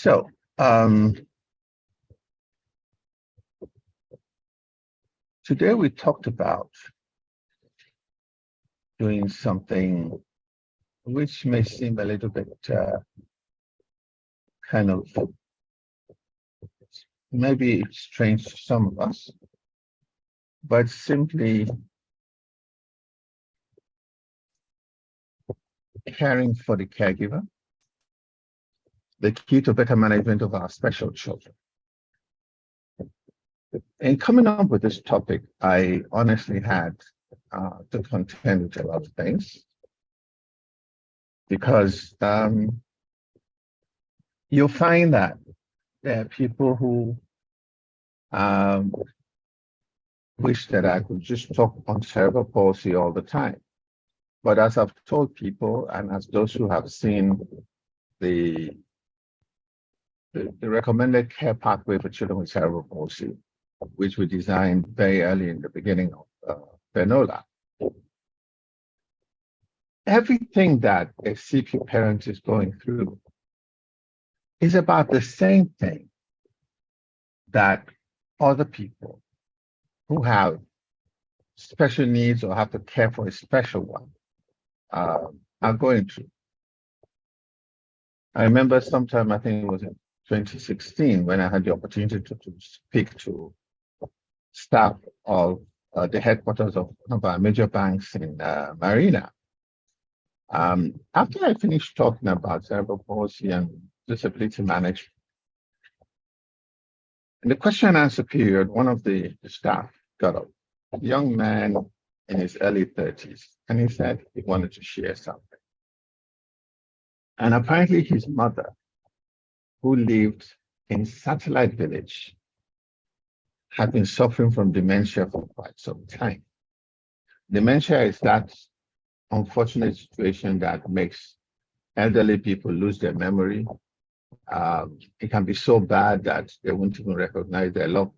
So, today we talked about doing something which may seem a little bit kind of maybe strange to some of us, but simply caring for the caregiver, the key to better management of our special children. In coming up with this topic, I honestly had to contend with a lot of things because you'll find that there are people who wish that I could just talk on cerebral palsy all the time. But as I've told people, and as those who have seen the recommended care pathway for children with cerebral palsy, which we designed very early in the beginning of Benola, everything that a CP parent is going through is about the same thing that other people who have special needs or have to care for a special one are going through. I remember sometime, I think it was in 2016, when I had the opportunity to speak to staff of the headquarters of one of our major banks in Marina. After I finished talking about cerebral palsy and disability management, in the question and answer period, one of the staff got up, a young man in his early 30s, and he said he wanted to share something. And apparently his mother, who lived in Satellite Village, had been suffering from dementia for quite some time. Dementia is that unfortunate situation that makes elderly people lose their memory. It can be so bad that they won't even recognize their loved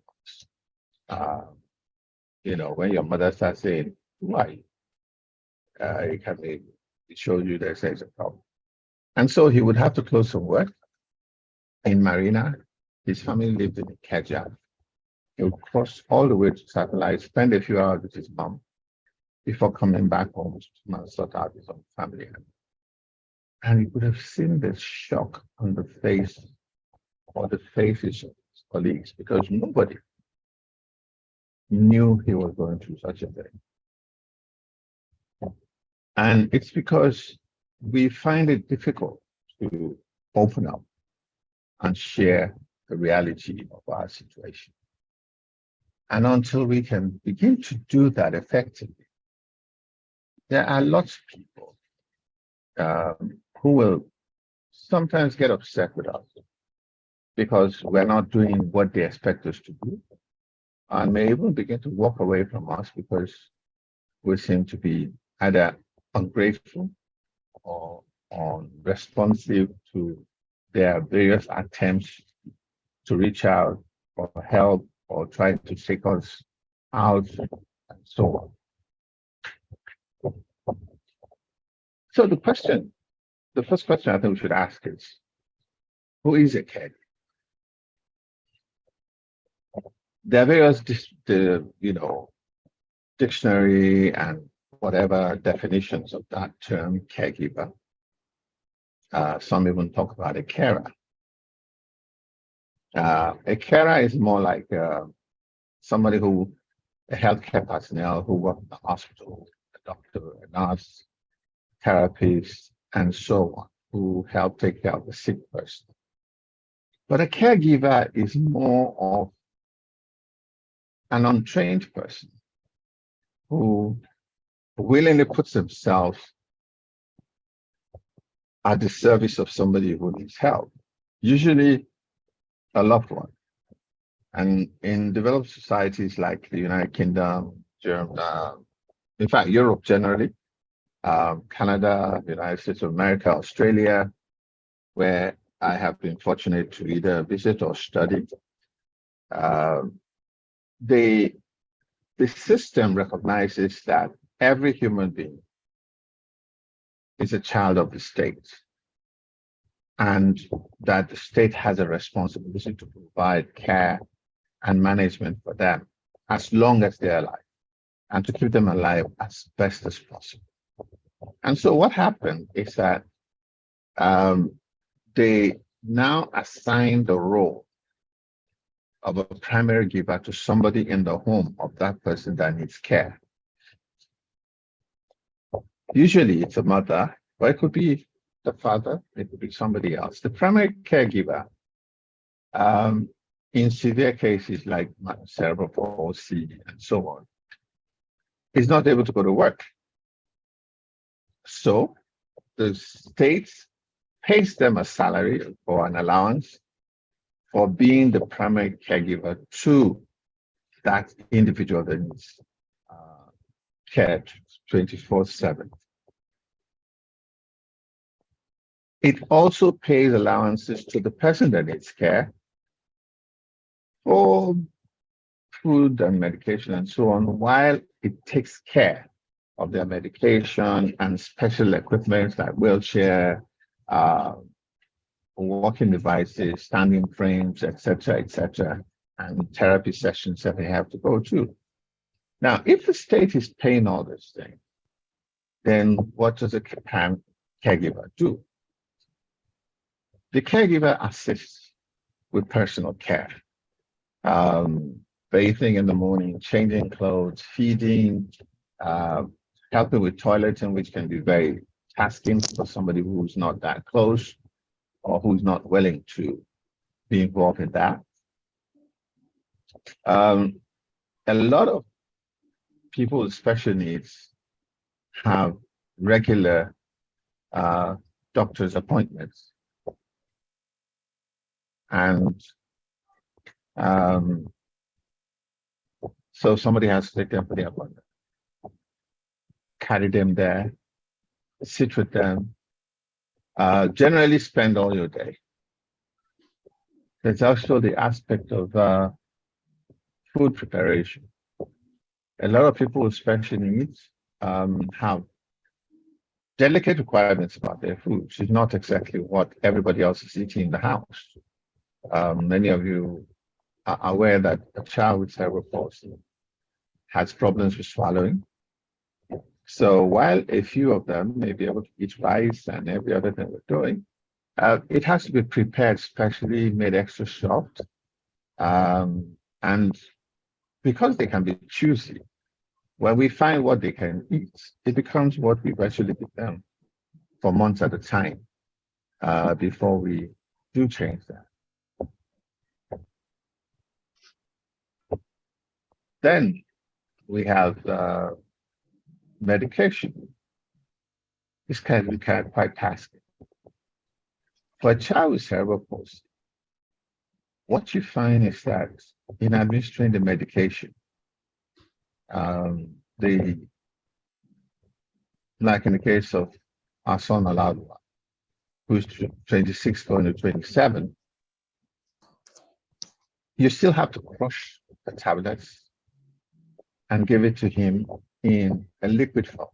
ones. When your mother starts saying, "Why?" It shows you there's a problem. And so he would have to close some work in Marina. His family lived in Ikeja. He would cross all the way to Satellite, spend a few hours with his mom before coming back home to sort out his own family. And you could have seen the shock on the face or the faces of his colleagues because nobody knew he was going through such a thing. And it's because we find it difficult to open up and share the reality of our situation. And until we can begin to do that effectively, there are lots of people who will sometimes get upset with us because we're not doing what they expect us to do, and may even begin to walk away from us because we seem to be either ungrateful or unresponsive to their various attempts to reach out for help or try to take us out and so on. So the first question I think we should ask is, who is a caregiver? There are various, dictionary and whatever definitions of that term, caregiver. Some even talk about a carer. A carer is more like somebody a healthcare personnel who work in the hospital, a doctor, a nurse, therapist, and so on, who help take care of the sick person. But a caregiver is more of an untrained person who willingly puts himself at the service of somebody who needs help, usually a loved one. And in developed societies like the United Kingdom, Germany, in fact, Europe generally, Canada, the United States of America, Australia, where I have been fortunate to either visit or study, the system recognizes that every human being is a child of the state. and that the state has a responsibility to provide care and management for them as long as they're alive and to keep them alive as best as possible. And so what happened is that they now assign the role of a primary giver to somebody in the home of that person that needs care. Usually it's a mother, but it could be the father, it could be somebody else. The primary caregiver, in severe cases like cerebral palsy and so on, is not able to go to work. So the state pays them a salary or an allowance for being the primary caregiver to that individual that needs care 24/7. It also pays allowances to the person that needs care for food and medication and so on, while it takes care of their medication and special equipment like wheelchair, walking devices, standing frames, etc., and therapy sessions that they have to go to. Now, if the state is paying all these things, then what does a caregiver do? The caregiver assists with personal care, bathing in the morning, changing clothes, feeding, helping with toileting, which can be very tasking for somebody who's not that close or who's not willing to be involved in that. A lot of people with special needs have regular doctor's appointments. And so somebody has to take them for the appointment, carry them there, sit with them, generally spend all your day. There's also the aspect of food preparation. A lot of people with special needs have delicate requirements about their food, which is not exactly what everybody else is eating in the house. Many of you are aware that a child with cerebral palsy has problems with swallowing. So while a few of them may be able to eat rice and every other thing we're doing, it has to be prepared, specially made extra soft. And because they can be choosy, when we find what they can eat, it becomes what we virtually give them for months at a time before we do change that. Then we have medication. This can be quite tasking. For a child with cerebral palsy, what you find is that in administering the medication, like in the case of our son Aladdin, who's 26 going to 27, you still have to crush the tablets and give it to him in a liquid form.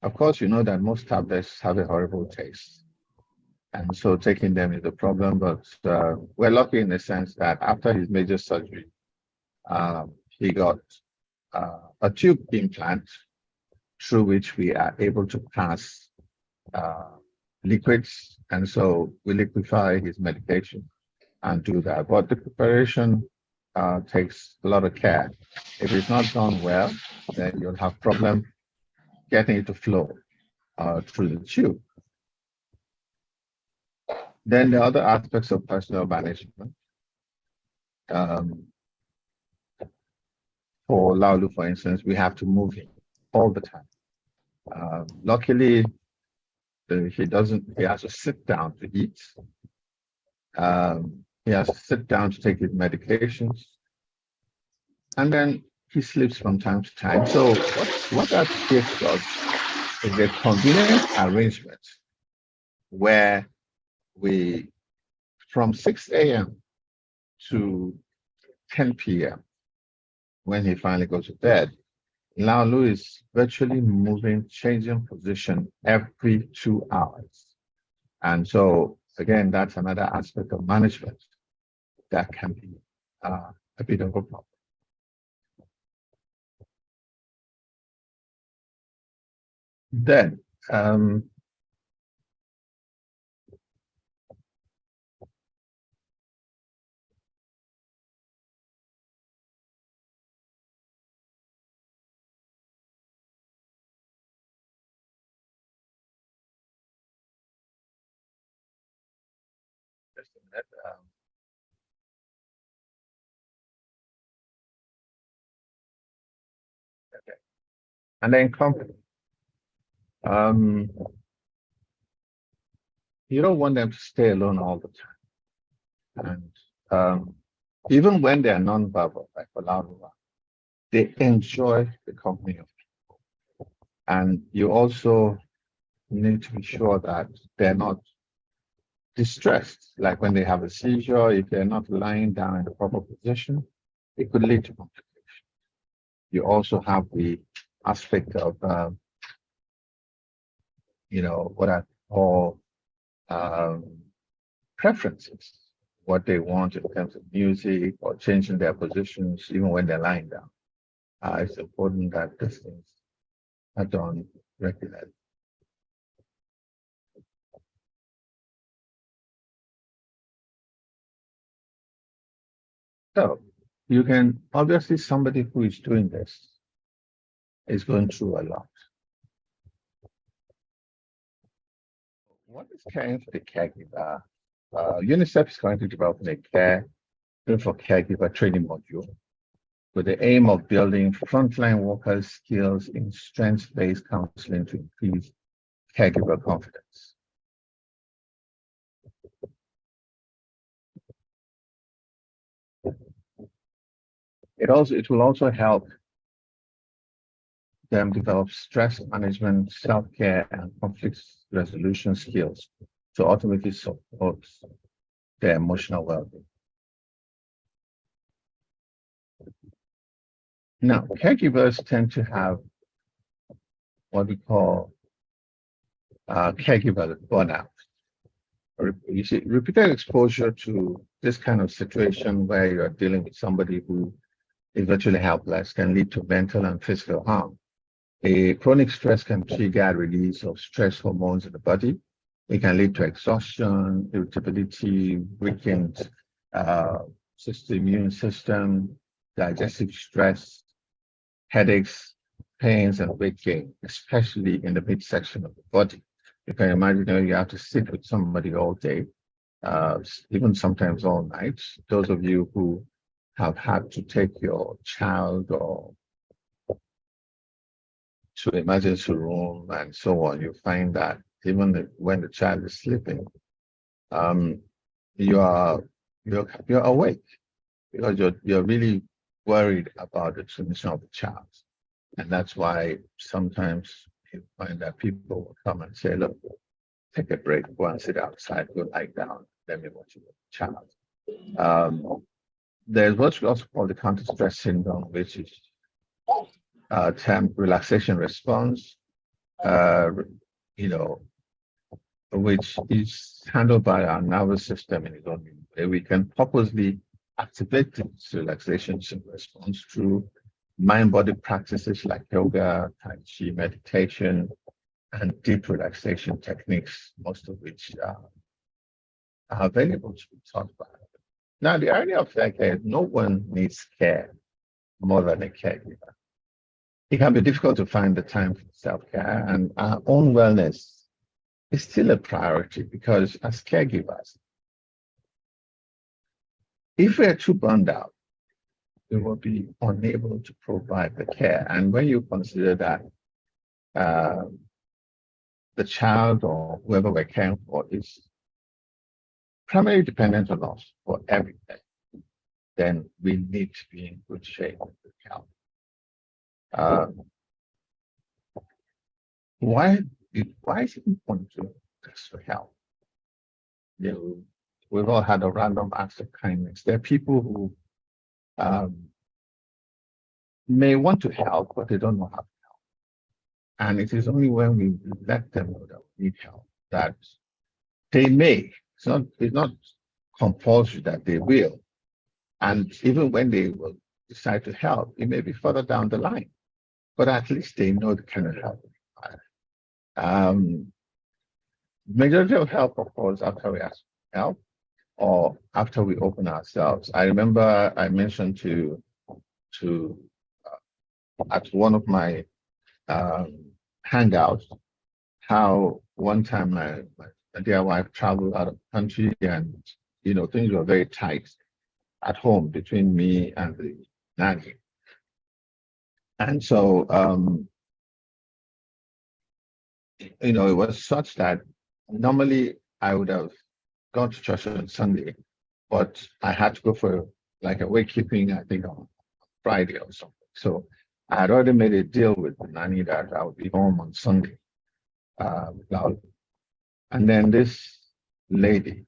Of course, you know that most tablets have a horrible taste. And so taking them is a problem, but we're lucky in the sense that after his major surgery, he got a tube implant through which we are able to pass liquids. And so we liquefy his medication and do that. But the preparation takes a lot of care. If it's not done well, then you'll have problem getting it to flow through the tube. Then the other aspects of personal management. For Laulu, for instance, we have to move him all the time. Luckily, he has to sit down to eat. He has to sit down to take his medications. And then he sleeps from time to time. So what that gives us is a convenient arrangement where we, from 6 a.m. to 10 p.m., when he finally goes to bed, Laulu is virtually moving, changing position every 2 hours. And so again, that's another aspect of management that can be a bit of a problem. Then, just a minute. Okay. And then company. You don't want them to stay alone all the time. And even when they are non-verbal, like Olaruwa, they enjoy the company of people. And you also need to be sure that they're not distressed. Like when they have a seizure, if they're not lying down in the proper position, it could lead to complications. You also have the aspect of, what I call preferences, what they want in terms of music or changing their positions, even when they're lying down. It's important that these things are done regularly. So you can obviously somebody who is doing this is going through a lot. What is caring for the caregiver? UNICEF is currently developing a care for caregiver training module with the aim of building frontline workers' skills in strengths-based counseling to increase caregiver confidence. It will also help them develop stress management, self-care, and conflict resolution skills to ultimately support their emotional well-being. Now, caregivers tend to have what we call caregiver burnout. You see, repeated exposure to this kind of situation where you're dealing with somebody who is virtually helpless can lead to mental and physical harm. A chronic stress can trigger release of stress hormones in the body. It can lead to exhaustion, irritability, weakened immune system, digestive stress, headaches, pains, and weight gain, especially in the midsection of the body. You can imagine, you have to sit with somebody all day, even sometimes all night. Those of you who have had to take your child or to the emergency room and so on, you find that even when the child is sleeping, you're awake because you're really worried about the transmission of the child. And that's why sometimes you find that people will come and say, look, take a break, go and sit outside, go lie down, let me watch your child. There's what we also call the counter-stress syndrome, which is termed relaxation response, which is handled by our nervous system in its own way. We can purposely activate this relaxation response through mind-body practices like yoga, tai chi, meditation, and deep relaxation techniques, most of which are available to be taught by. Now, the irony of that is no one needs care more than a caregiver. It can be difficult to find the time for self-care, and our own wellness is still a priority because as caregivers, if we're too burned out, we will be unable to provide the care. And when you consider that the child or whoever we're caring for is primarily dependent on us for everything, then we need to be in good shape with health. Why is it important to ask for help? We've all had a random act of kindness. There are people who may want to help, but they don't know how to help. And it is only when we let them know that we need help that they may It's not compulsory that they will. And even when they will decide to help, it may be further down the line, but at least they know the kind of help. Um, Majority of help, of course, after we ask for help or after we open ourselves. I remember I mentioned to at one of my hangouts how one time my dear wife traveled out of the country, and things were very tight at home between me and the nanny. And so it was such that normally I would have gone to church on Sunday, but I had to go for like a wakekeeping, I think, on Friday or something. So I had already made a deal with the nanny that I would be home on Sunday. And then this lady,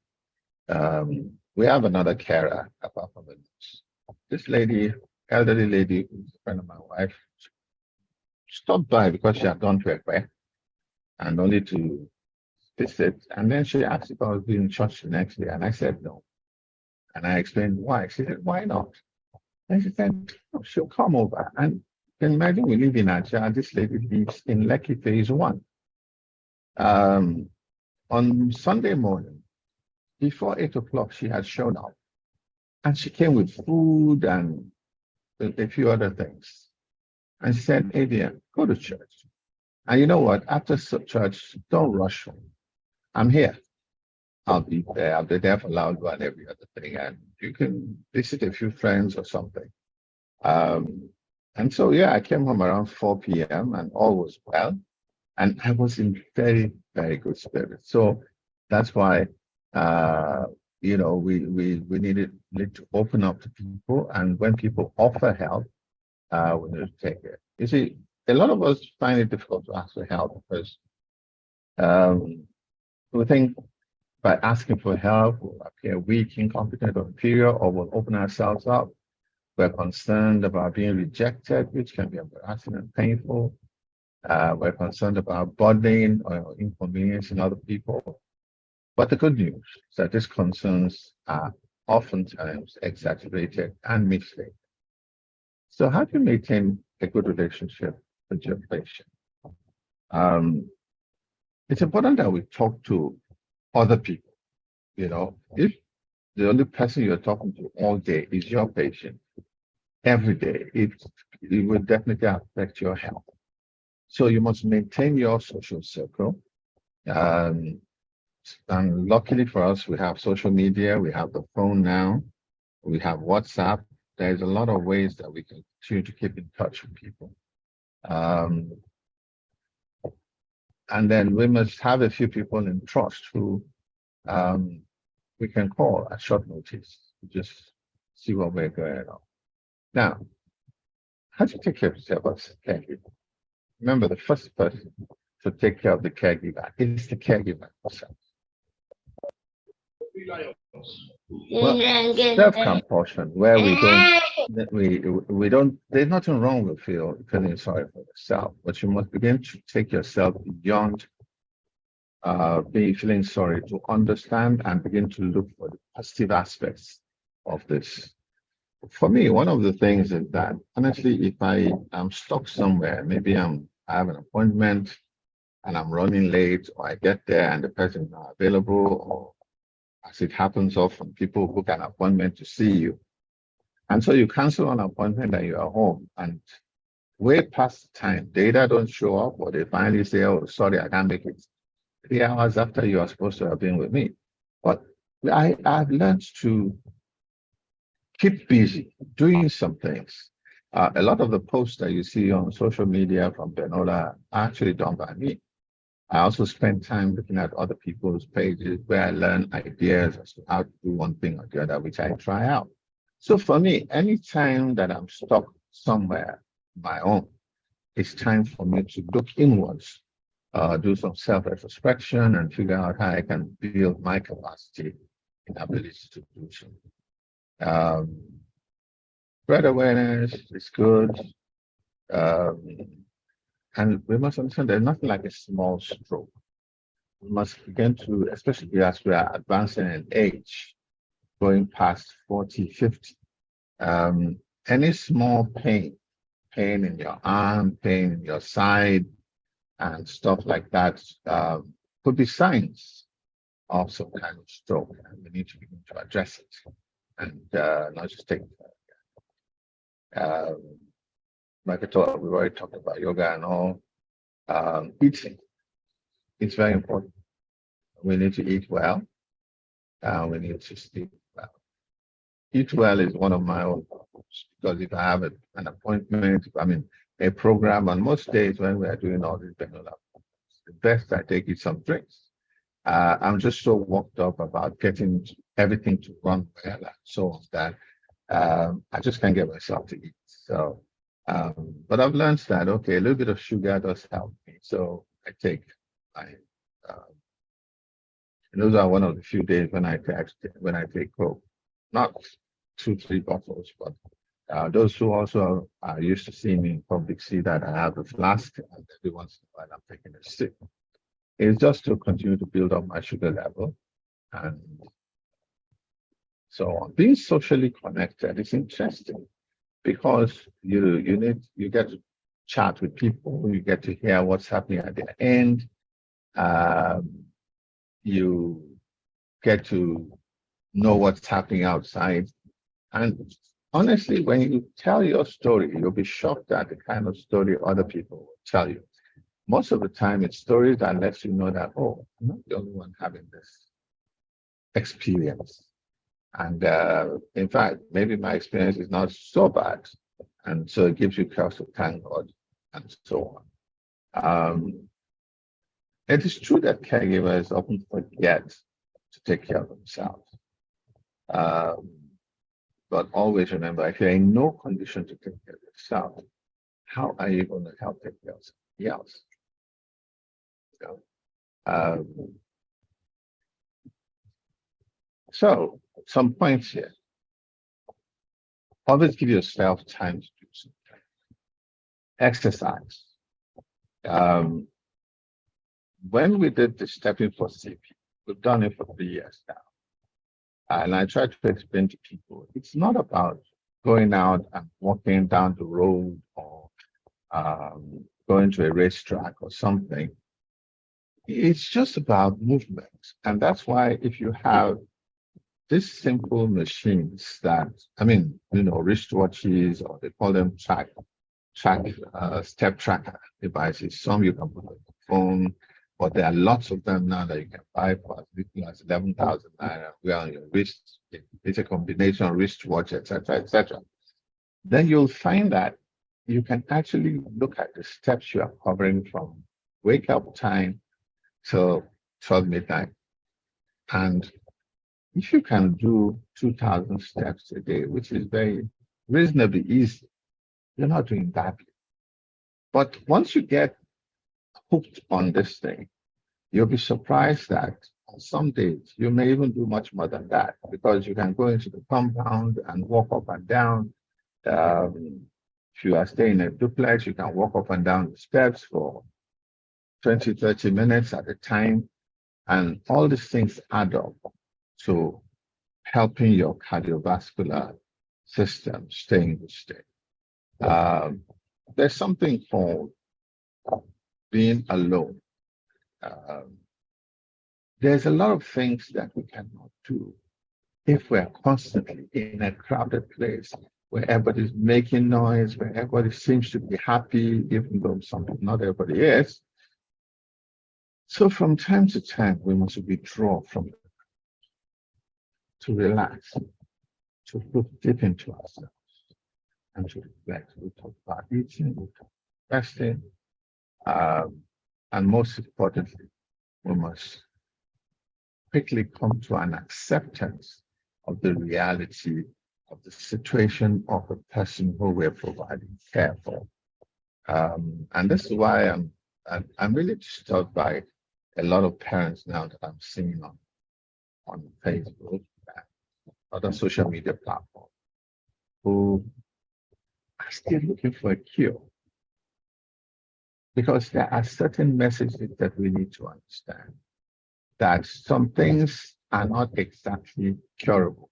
we have another carer apart from the nurse. This lady, elderly lady, who's a friend of my wife, stopped by because she had gone to a prayer and only to visit. And then she asked if I was being in church the next day, and I said no. And I explained why. She said, "Why not?" And she said, "Oh, she'll come over." And you can imagine we live in Aja. This lady lives in Lekki Phase 1. On Sunday morning, before 8 o'clock, she had shown up. And she came with food and a few other things. And she said, "AVM, go to church. And you know what? After church, don't rush home. I'm here. I'll be there. I'll be there for Loudwa and every other thing. And you can visit a few friends or something." And so, yeah, I came home around 4 p.m. and all was well. And I was in very, very good spirits. So that's why, we need to open up to people. And when people offer help, we need to take it. You see, a lot of us find it difficult to ask for help because we think by asking for help, we'll appear weak, incompetent, or inferior, or we'll open ourselves up. We're concerned about being rejected, which can be embarrassing and painful. We're concerned about burdening or inconveniencing other people. But the good news is that these concerns are oftentimes exaggerated and misled. So how do you maintain a good relationship with your patient? It's important that we talk to other people. If the only person you're talking to all day is your patient, every day, it will definitely affect your health. So you must maintain your social circle. And luckily for us, we have social media, we have the phone now, we have WhatsApp. There's a lot of ways that we can continue to keep in touch with people. And then we must have a few people in trust who we can call at short notice to just see what we're going on. Now, how do you take care of yourself as a caregiver? Remember, the first person to take care of the caregiver is the caregiver himself. Well, self-compassion, where we don't, there's nothing wrong with feeling sorry for yourself, but you must begin to take yourself beyond feeling sorry, to understand and begin to look for the positive aspects of this. For me, one of the things is that honestly, if I am stuck somewhere, maybe I have an appointment and I'm running late, or I get there and the person is not available, or as it happens often, people book an appointment to see you. And so you cancel an appointment and you are home, and way past the time, they either don't show up or they finally say, "Oh, sorry, I can't make it." 3 hours after you are supposed to have been with me. But I've learned to keep busy doing some things. A lot of the posts that you see on social media from Benola are actually done by me. I also spend time looking at other people's pages where I learn ideas as to how to do one thing or the other, which I try out. So for me, anytime that I'm stuck somewhere on my own, it's time for me to look inwards, do some self-retrospection and figure out how I can build my capacity and ability to do so. Spread awareness is good. And we must understand there's nothing like a small stroke. we must begin to, especially as we are advancing in age, going past 40, 50, any small pain in your arm, pain in your side, and stuff like that could be signs of some kind of stroke, and we need to begin to address it and not just take. Um, like I thought, we've already talked about yoga and all. Eating, it's very important. We need to eat well. We need to sleep well. Eat well is one of my own goals because if I have an appointment, I mean, a program on most days when we are doing all these Benola, the best I take is some drinks. I'm just so worked up about getting everything to run well and so on that I just can't get myself to eat. So, but I've learned that okay, a little bit of sugar does help me. So I take my. And those are one of the few days when I take Coke, not 2, 3 bottles, but those who also are used to seeing me in public see that I have a flask, and every once in a while I'm taking a sip. It's just to continue to build up my sugar level and so on. Being socially connected is interesting because you get to chat with people, you get to hear what's happening at the end. You get to know what's happening outside. And honestly, when you tell your story, you'll be shocked at the kind of story other people will tell you. Most of the time, it's stories that lets you know that, oh, I'm not the only one having this experience. And in fact, maybe my experience is not so bad. And so it gives you cause to thank God and so on. It is true that caregivers often forget to take care of themselves. But always remember, if you're in no condition to take care of yourself, how are you going to help take care of somebody else? You know? So, some points here. Always give yourself time to do something. Exercise. When we did the Stepping for CP, we've done it for 3 years now. And I try to explain to people, it's not about going out and walking down the road or going to a racetrack or something. It's just about movement. And that's why if you have these simple machines that, wristwatches, or they call them step tracker devices. Some you can put on the phone, but there are lots of them now that you can buy for as little as 11,000 naira. We are on your wrist. It's a combination of wristwatch, etc. Then you'll find that you can actually look at the steps you are covering from wake up time till 12 midnight. And if you can do 2,000 steps a day, which is very reasonably easy, you're not doing badly. But once you get hooked on this thing, you'll be surprised that on some days you may even do much more than that because you can go into the compound and walk up and down. If you are staying in a duplex, you can walk up and down the steps for 20, 30 minutes at a time. And all these things add up to helping your cardiovascular system stay in good state. There's something called being alone. There's a lot of things that we cannot do if we're constantly in a crowded place where everybody's making noise, where everybody seems to be happy, even though not everybody is. So from time to time, we must withdraw from it, to relax, to look deep into ourselves, and to reflect. We talk about eating, we talk about resting, and most importantly, we must quickly come to an acceptance of the reality of the situation of the person who we're providing care for. And this is why I'm really disturbed by a lot of parents now that I'm seeing on Facebook and other social media platforms who are still looking for a cure. Because there are certain messages that we need to understand. that some things are not exactly curable.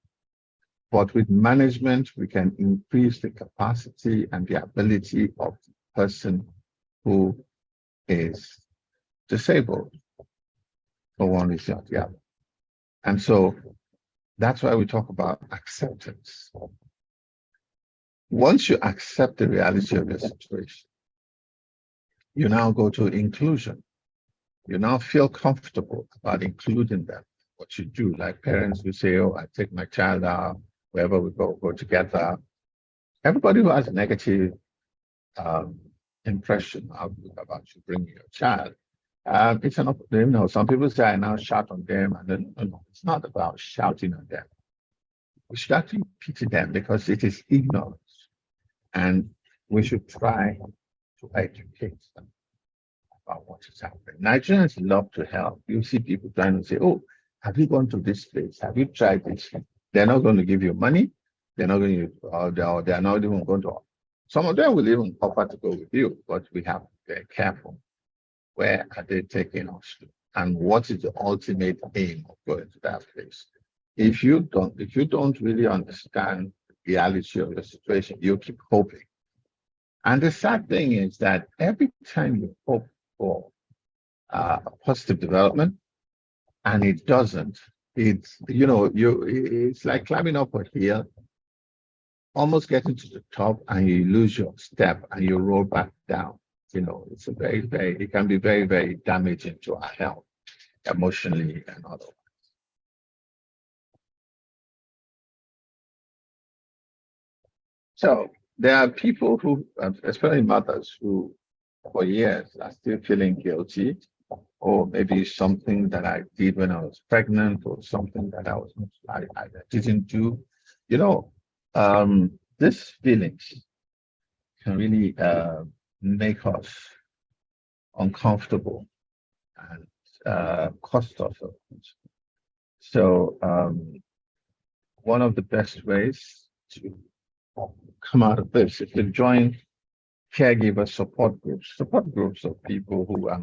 But with management, we can increase the capacity and the ability of the person who is disabled for one reason or the other. And so that's why we talk about acceptance. Once you accept the reality of your situation, you now go to inclusion. You now feel comfortable about including them. What you do, like parents who say, oh, I take my child out, wherever we go together. Everybody who has a negative impression about you bringing your child, it's an opportunity. Some people say I now shout on them, and then no, it's not about shouting on them. We should actually pity them because it is ignorance, and we should try to educate them about what is happening. Nigerians love to help. You see people trying to say, oh, have you gone to this place? Have you tried this? They're not going to give you money. They're not going to, they're not even going to. Some of them will even offer to go with you, but we have to be very careful. Where are they taking us to? And what is the ultimate aim of going to that place? If you don't really understand the reality of the situation, you keep hoping. And the sad thing is that every time you hope for a positive development and it doesn't, it's like climbing up a hill, almost getting to the top, and you lose your step and you roll back down. It's it can be very, very damaging to our health, emotionally and otherwise. So there are people who, especially mothers, who for years are still feeling guilty, or maybe something that I did when I was pregnant, or something that I didn't do. These feelings can really make us uncomfortable and cost us. So one of the best ways to come out of this is to join caregiver support groups of people who are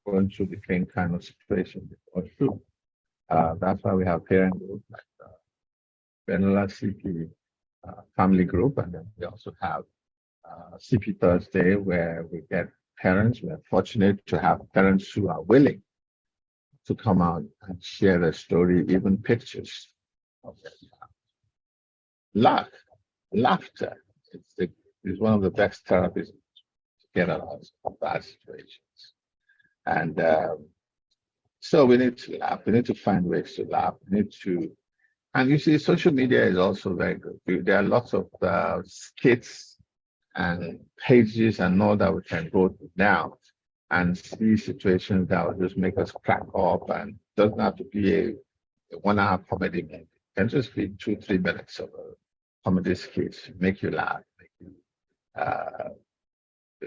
going through the same kind of situation before too. That's why we have parent groups like Benola CP family group, and then we also have CP Thursday, where we get parents. We're fortunate to have parents who are willing to come out and share their story, even pictures of their child. Laughter is one of the best therapies to get out of bad situations. And so we need to laugh. We need to find ways to laugh. And you see, social media is also very good. There are lots of skits and pages and all that we can go to now and see situations that will just make us crack up, and doesn't have to be a 1 hour comedy movie. It can just be 2-3 minutes of a comedy skit, make you laugh, make you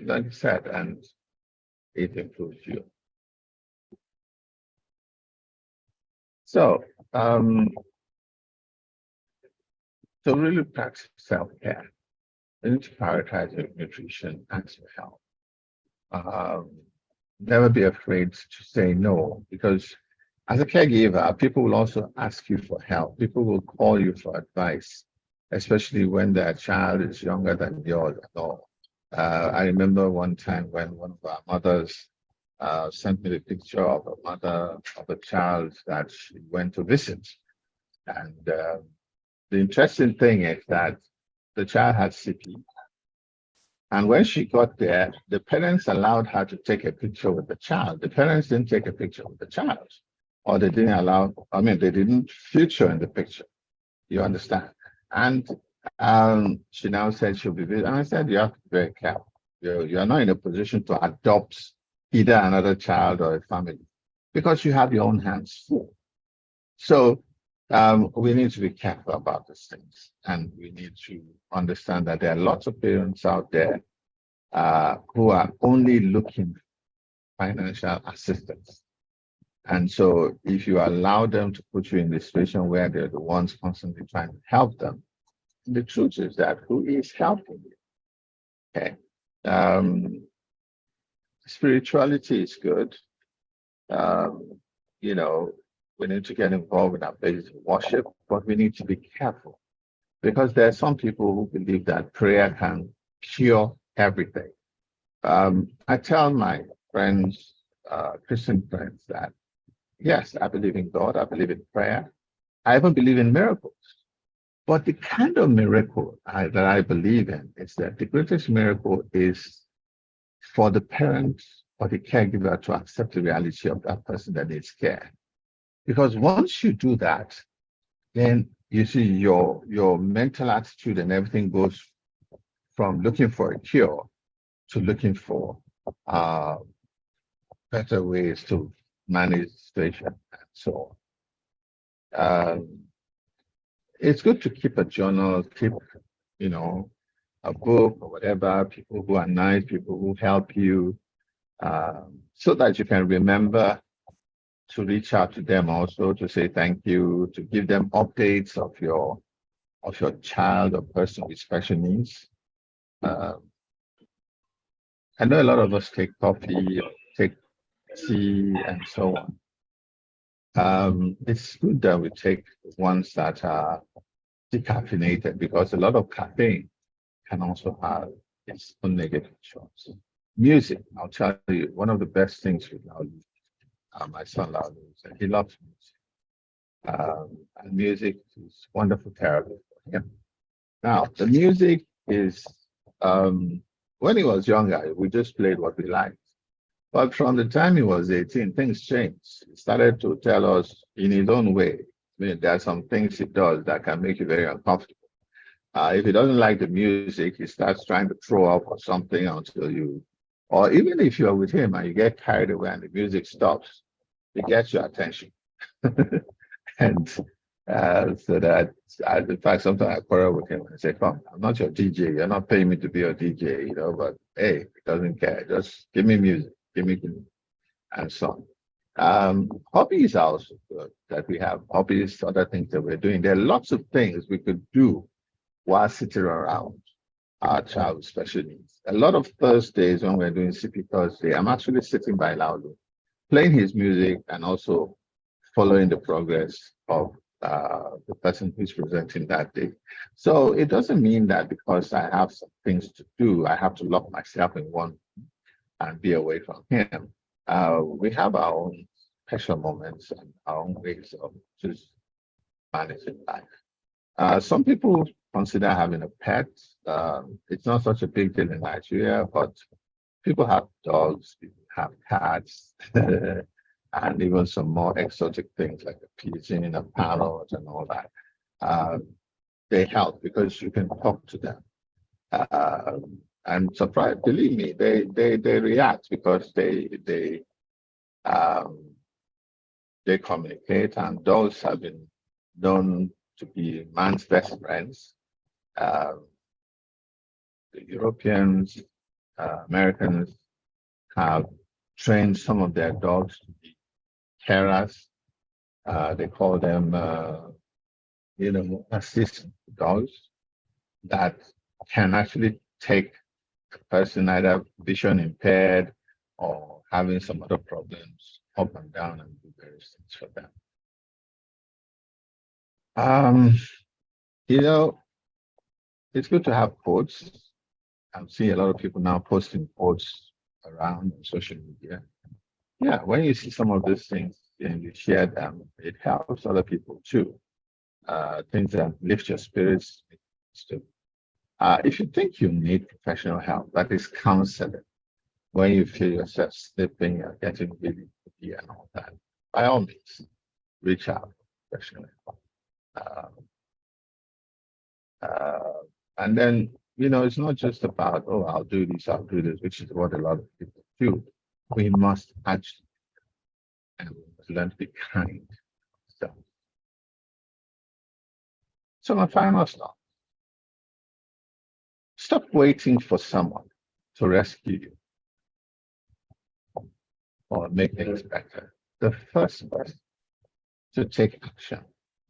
like you said, and it improves you. So to really practice self-care, you need to prioritize your nutrition and your health. Never be afraid to say no, because as a caregiver, people will also ask you for help. People will call you for advice, especially when their child is younger than yours at all. I remember one time when one of our mothers sent me the picture of a mother of a child that she went to visit. And the interesting thing is that the child had CP. And when she got there, the parents allowed her to take a picture with the child. The parents didn't take a picture with the child, or they didn't feature in the picture. You understand? And she now said she'll be visiting. And I said, you have to be very careful. You're not in a position to adopt either another child or a family, because you have your own hands full. So we need to be careful about these things, and we need to understand that there are lots of parents out there who are only looking for financial assistance. And so if you allow them to put you in the situation where they're the ones constantly trying to help them, the truth is that who is helping you? Okay. Spirituality is good. we need to get involved in our places of worship, but we need to be careful because there are some people who believe that prayer can cure everything. I tell my friends, Christian friends, that yes, I believe in God, I believe in prayer, I even believe in miracles. But the kind of miracle that I believe in is that the greatest miracle is for the parent or the caregiver to accept the reality of that person that needs care. Because once you do that, then you see your mental attitude and everything goes from looking for a cure to looking for uh, better ways to manage the situation and so on. It's good to keep a journal, keep, you know, a book or whatever, people who are nice, people who help you, so that you can remember to reach out to them also to say thank you, to give them updates of your child or person with special needs. Uh, I know a lot of us take coffee or take tea and so on. It's good that we take ones that are decaffeinated because a lot of caffeine can also have its own negative shots. Music, I'll tell you, one of the best things with Laulu, my son Laulu, is that he loves music. And music is wonderful therapy for him. Now, the music is, when he was younger, we just played what we liked. But from the time he was 18, things changed. He started to tell us in his own way. I mean, there are some things he does that can make you very uncomfortable. If he doesn't like the music, he starts trying to throw up or something until you, or even if you're with him and you get carried away and the music stops, it gets your attention. And so that, in fact, sometimes I quarrel with him and I say, "Come, I'm not your DJ. You're not paying me to be your DJ, but hey, he doesn't care. Just give me music, give me, and so on." Hobbies are also good that we have hobbies, other things that we're doing. There are lots of things we could do while sitting around our child with special needs. A lot of Thursdays when we're doing CP Thursday, I'm actually sitting by Laulu, playing his music and also following the progress of the person who's presenting that day. So it doesn't mean that because I have some things to do, I have to lock myself in one and be away from him. We have our own special moments and our own ways of just managing life. Some people consider having a pet. It's not such a big deal in Nigeria, but people have dogs, people have cats, and even some more exotic things like a pigeon, a parrot, and all that. They help because you can talk to them. And surprise, believe me, they react because um, they communicate, and dogs have been known to be man's best friends. The Europeans, Americans have trained some of their dogs to be carers. They call them, assist dogs that can actually take a person either vision impaired or having some other problems up and down and do various things for them. It's good to have quotes. I'm seeing a lot of people now posting quotes around on social media. Yeah, when you see some of these things and you share them, it helps other people too. Things that lift your spirits. If you think you need professional help, that is counseling. When you feel yourself slipping, you're getting really moody and all that, by all means, reach out for professional help. And then, it's not just about, oh, I'll do this, which is what a lot of people do. We must actually and we must learn to be kind. So my final thought, stop waiting for someone to rescue you or make things better. The first person to take action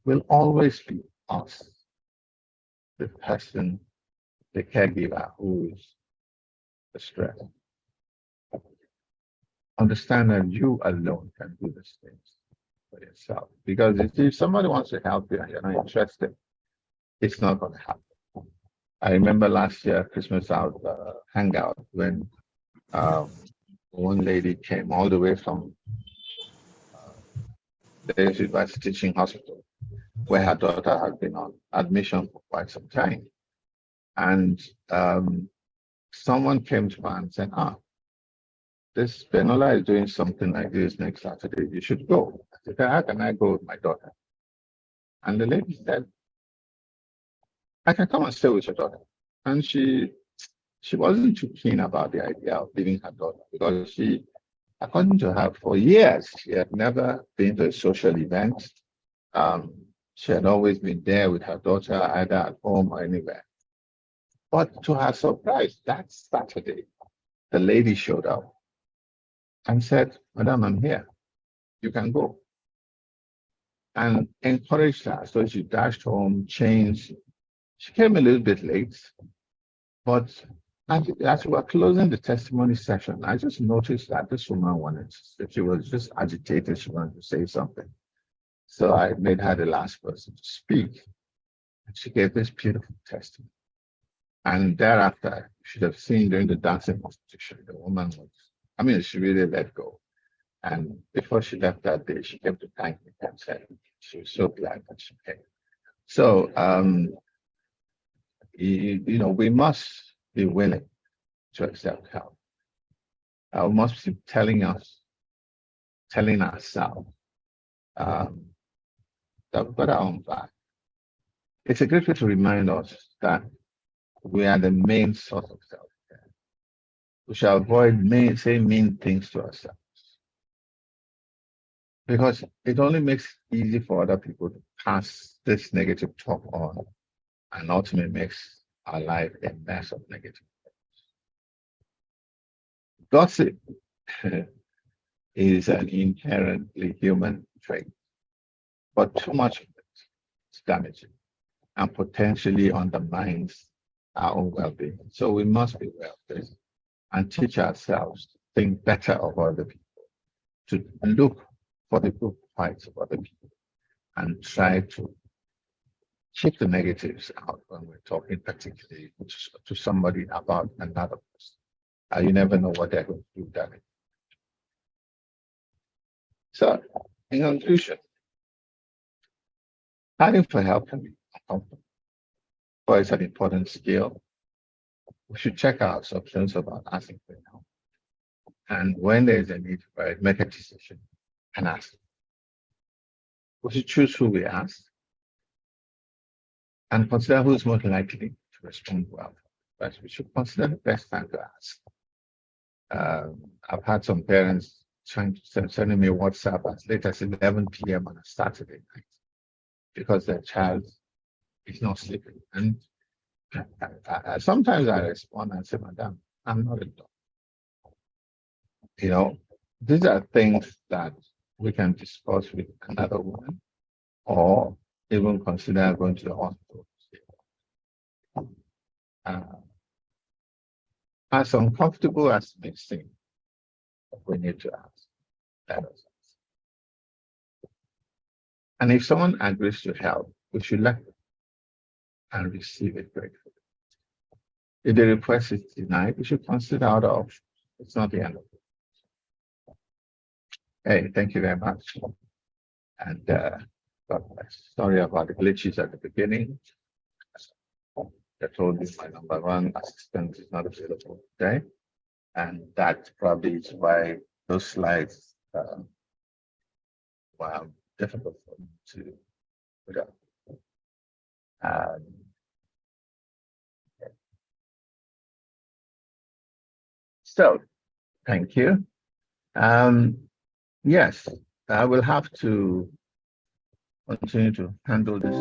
will always be us, the person, the caregiver who is distressed. Understand that you alone can do these things. for yourself. Because if somebody wants to help you and you're not interested, it's not going to happen. I remember last year, Christmas out, Hangout, when um, one lady came all the way from the university teaching hospital, where her daughter had been on admission for quite some time. And someone came to her and said, this Benola is doing something like this next Saturday. You should go. I said, how can I go with my daughter? And the lady said, I can come and stay with your daughter. And she wasn't too keen about the idea of leaving her daughter because she, according to her, for years, she had never been to a social event. She had always been there with her daughter, either at home or anywhere. But to her surprise, that Saturday, the lady showed up and said, Madam, I'm here. You can go. And encouraged her. So she dashed home, changed. She came a little bit late, but as we were closing the testimony session, I just noticed that this woman wanted, she was just agitated. She wanted to say something. So I made her the last person to speak. And she gave this beautiful testimony. And thereafter, you should have seen during the dancing competition, the woman was, she really let go. And before she left that day, she came to thank me and said she was so glad that she came. So, we must be willing to accept help. We must be telling ourselves that we've got our own back. It's a great way to remind us that we are the main source of self-care. We shall avoid saying mean things to ourselves, because it only makes it easy for other people to pass this negative talk on, and ultimately makes our life a mess of negative things. Gossip is an inherently human trait, but too much of it is damaging and potentially undermines our own well-being. So we must be well-placed and teach ourselves to think better of other people, to look for the good points of other people, and try to keep the negatives out when we're talking particularly to somebody about another person. You never know what they're going to do that. So, in conclusion, asking for help can be uncomfortable, but it's an important skill. We should check our assumptions about asking for help. And when there's a need for it, make a decision and ask. We should choose who we ask and consider who is most likely to respond well. But we should consider the best time to ask. I've had some parents sending me WhatsApp as late as 11 p.m. on a Saturday night because their child is not sleeping. And sometimes I respond and say, Madam, I'm not a doctor. These are things that we can discuss with another woman, or even consider going to the hospital. As uncomfortable as it may seem, we need to ask. Let us ask. And if someone agrees to help, we should let them and receive it gratefully. If the request is denied, we should consider other options. It's not the end of it. Hey, thank you very much. And God bless. Sorry about the glitches at the beginning. I told you my number one assistant is not available today. And that probably is why those slides were difficult for me to put up. So, thank you. Yes, I will have to continue to handle this